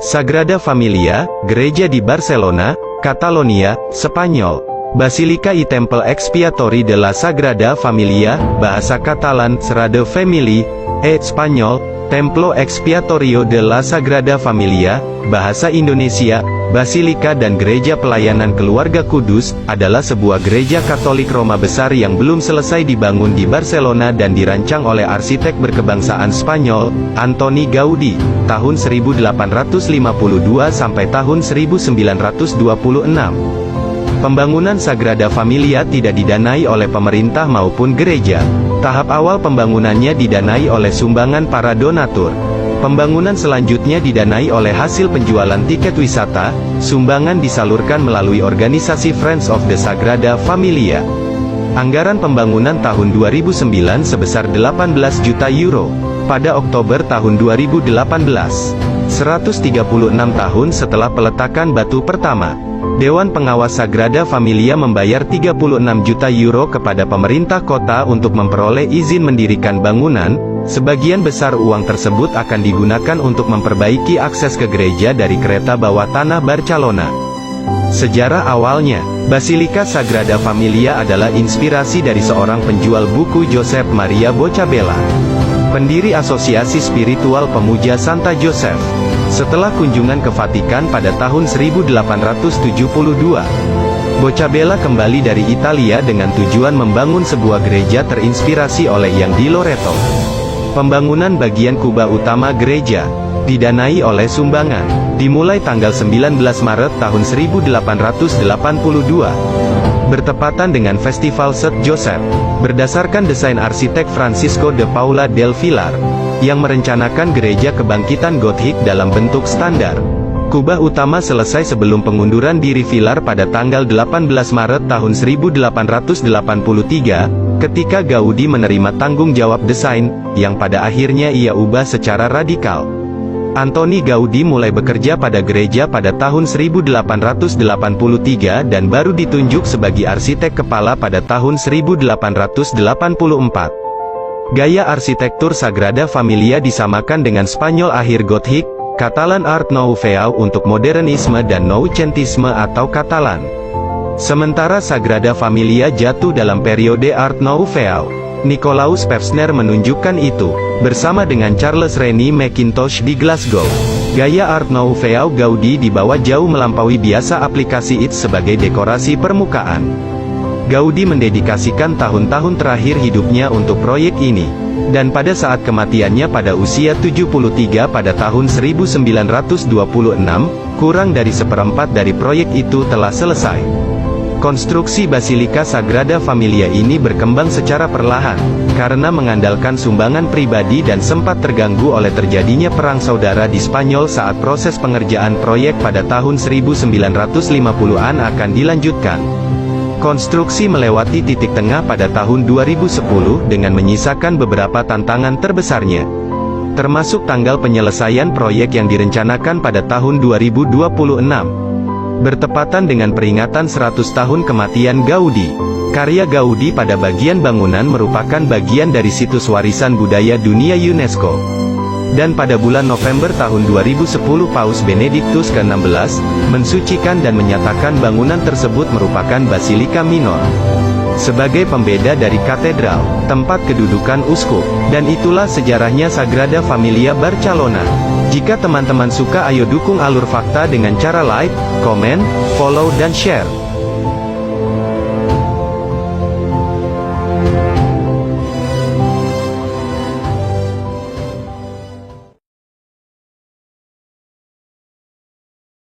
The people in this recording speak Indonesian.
Sagrada Familia, gereja di Barcelona, Catalonia, Spanyol. Basilica y Temple Expiatory de la Sagrada Familia, bahasa Katalan, Sagrada Family, Spanyol, Templo Expiatorio de la Sagrada Familia, bahasa Indonesia, Basilika dan Gereja Pelayanan Keluarga Kudus, adalah sebuah gereja Katolik Roma besar yang belum selesai dibangun di Barcelona dan dirancang oleh arsitek berkebangsaan Spanyol, Antoni Gaudi, tahun 1852 sampai tahun 1926. Pembangunan Sagrada Familia tidak didanai oleh pemerintah maupun gereja. Tahap awal pembangunannya didanai oleh sumbangan para donatur. Pembangunan selanjutnya didanai oleh hasil penjualan tiket wisata. Sumbangan disalurkan melalui organisasi Friends of the Sagrada Familia. Anggaran pembangunan tahun 2009 sebesar 18 juta euro. Pada Oktober tahun 2018, 136 tahun setelah peletakan batu pertama, Dewan Pengawas Sagrada Familia membayar 36 juta euro kepada pemerintah kota untuk memperoleh izin mendirikan bangunan. Sebagian besar uang tersebut akan digunakan untuk memperbaiki akses ke gereja dari kereta bawah tanah Barcelona. Sejarah awalnya, Basilika Sagrada Familia adalah inspirasi dari seorang penjual buku Josep Maria Boccabella, pendiri Asosiasi Spiritual Pemuja Santa Joseph. Setelah kunjungan ke Vatikan pada tahun 1872, Boccabella kembali dari Italia dengan tujuan membangun sebuah gereja terinspirasi oleh yang di Loreto. Pembangunan bagian kubah utama gereja didanai oleh sumbangan, dimulai tanggal 19 Maret tahun 1882, bertepatan dengan Festival St. Joseph, berdasarkan desain arsitek Francisco de Paula del Villar, yang merencanakan gereja kebangkitan Gotik dalam bentuk standar. Kubah utama selesai sebelum pengunduran diri Villar pada tanggal 18 Maret tahun 1883, ketika Gaudi menerima tanggung jawab desain, yang pada akhirnya ia ubah secara radikal. Antoni Gaudi mulai bekerja pada gereja pada tahun 1883 dan baru ditunjuk sebagai arsitek kepala pada tahun 1884. Gaya arsitektur Sagrada Familia disamakan dengan Spanyol akhir Gotik, Katalan Art Nouveau untuk modernisme dan Noucentisme atau Katalan. Sementara Sagrada Familia jatuh dalam periode Art Nouveau. Nicolaus Pevsner menunjukkan itu, bersama dengan Charles Rennie Mackintosh di Glasgow. Gaya Art Nouveau Gaudi dibawa jauh melampaui biasa aplikasi IT sebagai dekorasi permukaan. Gaudi mendedikasikan tahun-tahun terakhir hidupnya untuk proyek ini. Dan pada saat kematiannya pada usia 73 pada tahun 1926, kurang dari seperempat dari proyek itu telah selesai. Konstruksi Basilika Sagrada Familia ini berkembang secara perlahan, karena mengandalkan sumbangan pribadi dan sempat terganggu oleh terjadinya perang saudara di Spanyol saat proses pengerjaan proyek pada tahun 1950-an akan dilanjutkan. Konstruksi melewati titik tengah pada tahun 2010 dengan menyisakan beberapa tantangan terbesarnya, termasuk tanggal penyelesaian proyek yang direncanakan pada tahun 2026. Bertepatan dengan peringatan 100 tahun kematian Gaudi. Karya Gaudi pada bagian bangunan merupakan bagian dari situs warisan budaya dunia UNESCO. Dan pada bulan November tahun 2010 Paus Benediktus ke-16, mensucikan dan menyatakan bangunan tersebut merupakan Basilika Minor. Sebagai pembeda dari katedral, tempat kedudukan uskup. Dan itulah sejarahnya Sagrada Familia Barcelona. Jika teman-teman suka ayo dukung Alur Fakta dengan cara like, komen, follow dan share.